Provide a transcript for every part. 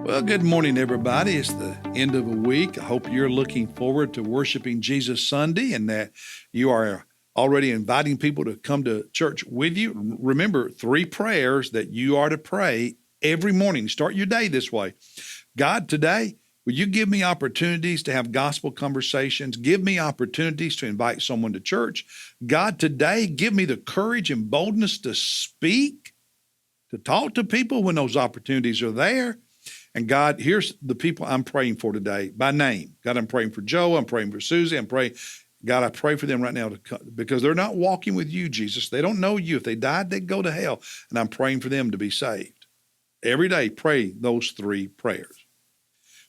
Well, good morning, everybody. It's the end of a week. I hope you're looking forward to worshiping Jesus Sunday and that you are already inviting people to come to church with you. Remember, 3 prayers that you are to pray every morning. Start your day this way. God, today, will you give me opportunities to have gospel conversations? Give me opportunities to invite someone to church. God, today, give me the courage and boldness to speak, to talk to people when those opportunities are there. And God, here's the people I'm praying for today by name. God, I'm praying for Joe. I'm praying for Susie. God, I pray for them right now because they're not walking with you, Jesus. They don't know you. If they died, they'd go to hell. And I'm praying for them to be saved. Every day, pray those 3 prayers.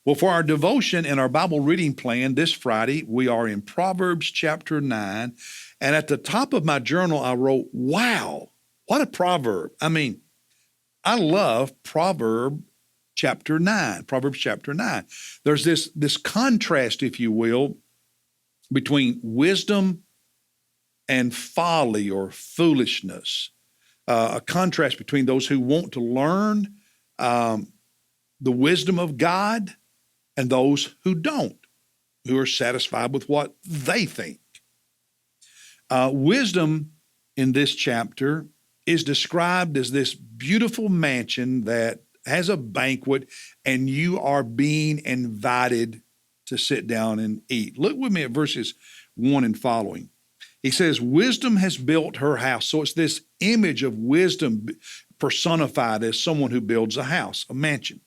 Well, for our devotion and our Bible reading plan this Friday, we are in Proverbs chapter 9. And at the top of my journal, I wrote, wow, what a proverb. I love Proverbs chapter 9. There's this contrast, if you will, between wisdom and folly or foolishness, a contrast between those who want to learn the wisdom of God and those who don't, who are satisfied with what they think. Wisdom in this chapter is described as this beautiful mansion that has a banquet, and you are being invited to sit down and eat. Look with me at verses 1 and following. He says, wisdom has built her house. So it's this image of wisdom personified as someone who builds a house, a mansion.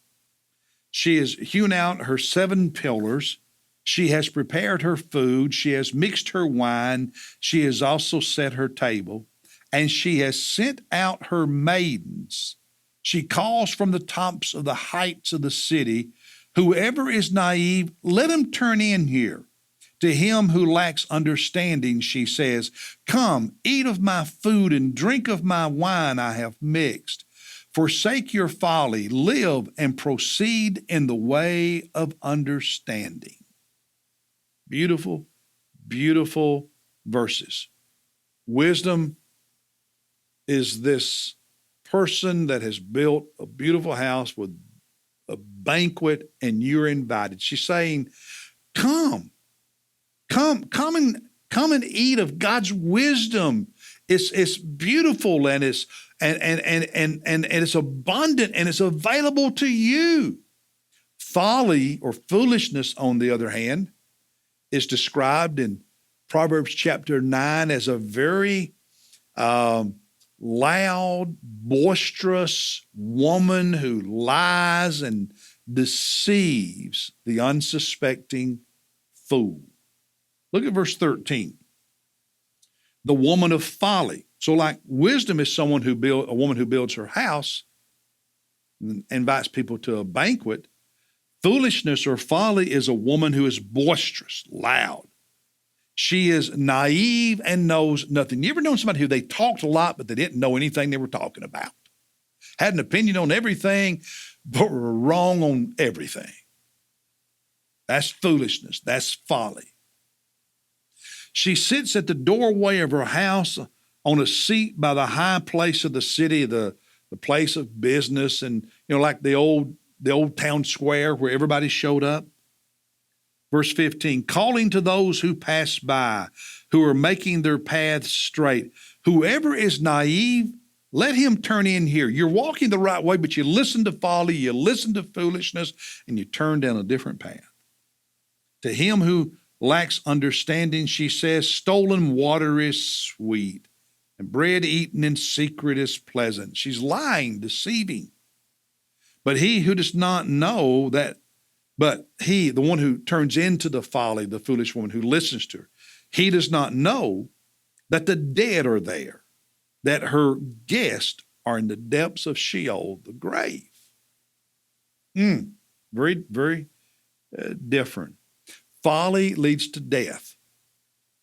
She has hewn out her 7 pillars. She has prepared her food. She has mixed her wine. She has also set her table. And she has sent out her maidens. She calls from the tops of the heights of the city, whoever is naive, let him turn in here. To him who lacks understanding, she says, come, eat of my food and drink of my wine I have mixed. Forsake your folly, live and proceed in the way of understanding. Beautiful, beautiful verses. Wisdom is this person that has built a beautiful house with a banquet, and you're invited. She's saying, come and eat of God's wisdom. It's beautiful and it's abundant and it's available to you. Folly or foolishness, on the other hand, is described in Proverbs chapter 9 as a very loud, boisterous woman who lies and deceives the unsuspecting fool. Look at verse 13. The woman of folly. So like wisdom is a woman who builds her house and invites people to a banquet. Foolishness or folly is a woman who is boisterous, loud. She is naive and knows nothing. You ever known somebody who they talked a lot, but they didn't know anything they were talking about? Had an opinion on everything, but were wrong on everything. That's foolishness. That's folly. She sits at the doorway of her house on a seat by the high place of the city, the place of business, and like the old town square where everybody showed up. Verse 15, calling to those who pass by, who are making their paths straight. Whoever is naive, let him turn in here. You're walking the right way, but you listen to folly, you listen to foolishness, and you turn down a different path. To him who lacks understanding, she says, stolen water is sweet, and bread eaten in secret is pleasant. She's lying, deceiving. But he who does not know that, but he, the one who turns into the folly, the foolish woman who listens to her, he does not know that the dead are there, that her guests are in the depths of Sheol, the grave. Very, very different. Folly leads to death.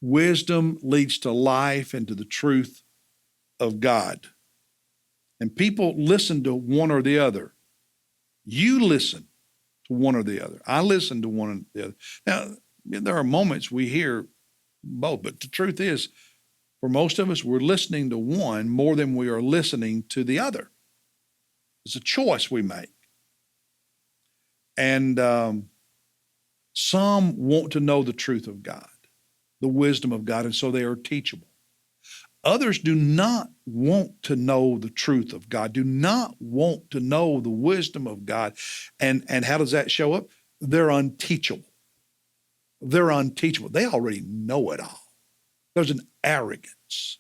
Wisdom leads to life and to the truth of God. And people listen to one or the other. You listen to one or the other. I listen to one or the other. Now, there are moments we hear both, but the truth is, for most of us, we're listening to one more than we are listening to the other. It's a choice we make. And some want to know the truth of God, the wisdom of God, and so they are teachable. Others do not want to know the truth of God, do not want to know the wisdom of God. And how does that show up? They're unteachable. They're unteachable. They already know it all. There's an arrogance.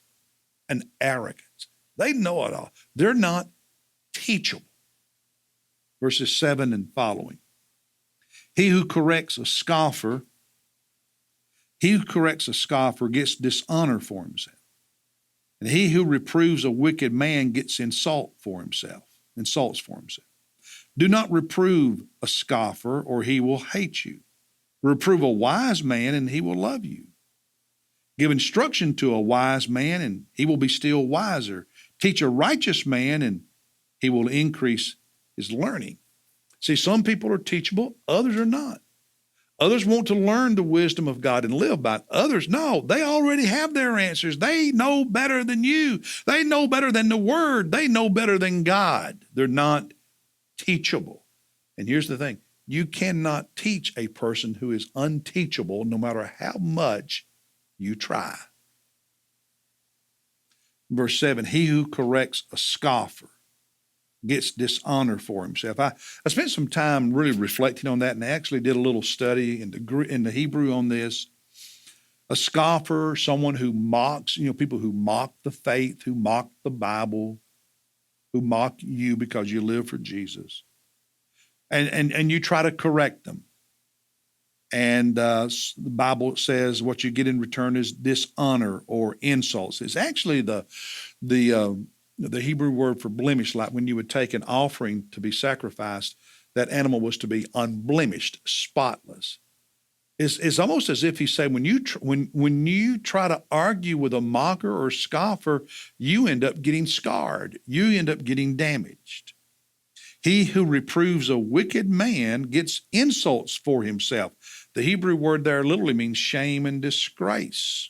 They know it all. They're not teachable. Verses 7 and following. He who corrects a scoffer gets dishonor for himself. And he who reproves a wicked man gets insults for himself. Do not reprove a scoffer, or he will hate you. Reprove a wise man, and he will love you. Give instruction to a wise man, and he will be still wiser. Teach a righteous man, and he will increase his learning. See, some people are teachable, others are not. Others want to learn the wisdom of God and live by it. Others, no, they already have their answers. They know better than you. They know better than the Word. They know better than God. They're not teachable. And here's the thing. You cannot teach a person who is unteachable no matter how much you try. Verse 7, he who corrects a scoffer gets dishonor for himself. I spent some time really reflecting on that, and I actually did a little study in the Hebrew on this. A scoffer, someone who mocks, people who mock the faith, who mock the Bible, who mock you because you live for Jesus. And you try to correct them. And the Bible says what you get in return is dishonor or insults. It's actually the Hebrew word for blemish, like when you would take an offering to be sacrificed, that animal was to be unblemished, spotless. It's almost as if he's saying when you try to argue with a mocker or scoffer, you end up getting scarred. You end up getting damaged. He who reproves a wicked man gets insults for himself. The Hebrew word there literally means shame and disgrace.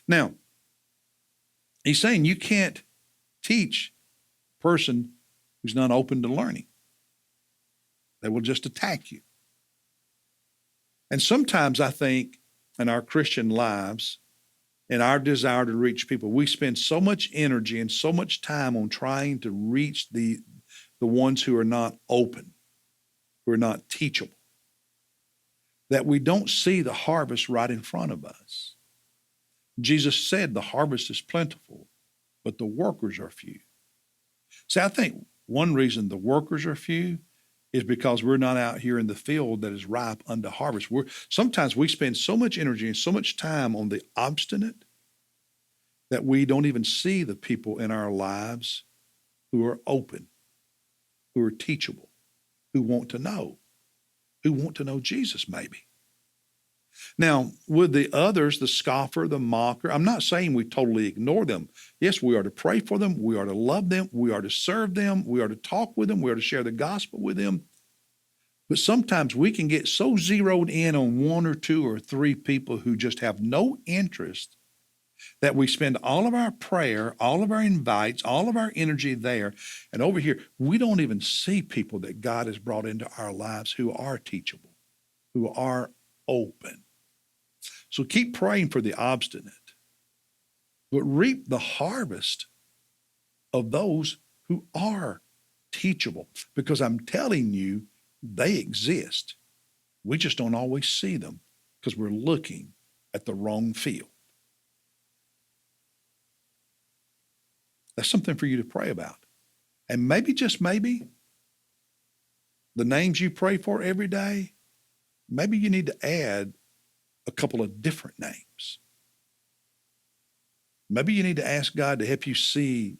Now, he's saying you can't teach a person who's not open to learning. They will just attack you. And sometimes I think in our Christian lives, in our desire to reach people, we spend so much energy and so much time on trying to reach the ones who are not open, who are not teachable, that we don't see the harvest right in front of us. Jesus said the harvest is plentiful, but the workers are few. See, I think one reason the workers are few is because we're not out here in the field that is ripe unto harvest. Sometimes we spend so much energy and so much time on the obstinate that we don't even see the people in our lives who are open, who are teachable, who want to know Jesus maybe. Now, with the others, the scoffer, the mocker, I'm not saying we totally ignore them. Yes, we are to pray for them. We are to love them. We are to serve them. We are to talk with them. We are to share the gospel with them. But sometimes we can get so zeroed in on one or two or three people who just have no interest that we spend all of our prayer, all of our invites, all of our energy there. And over here, we don't even see people that God has brought into our lives who are teachable, who are open. So keep praying for the obstinate, but reap the harvest of those who are teachable. Because I'm telling you, they exist. We just don't always see them because we're looking at the wrong field. That's something for you to pray about. And maybe, just maybe, the names you pray for every day, maybe you need to add a couple of different names. Maybe you need to ask God to help you see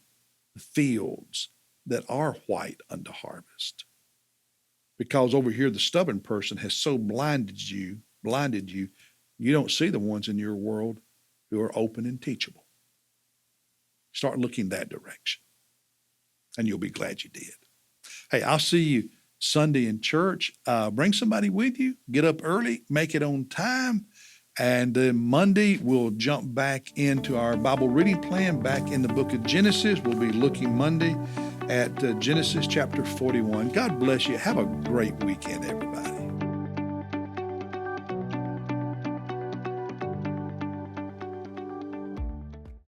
the fields that are white unto harvest. Because over here, the stubborn person has so blinded you, you don't see the ones in your world who are open and teachable. Start looking that direction, and you'll be glad you did. Hey, I'll see you Sunday in church. Bring somebody with you. Get up early. Make it on time. And then Monday, we'll jump back into our Bible reading plan, back in the book of Genesis. We'll be looking Monday at Genesis chapter 41. God bless you. Have a great weekend, everybody.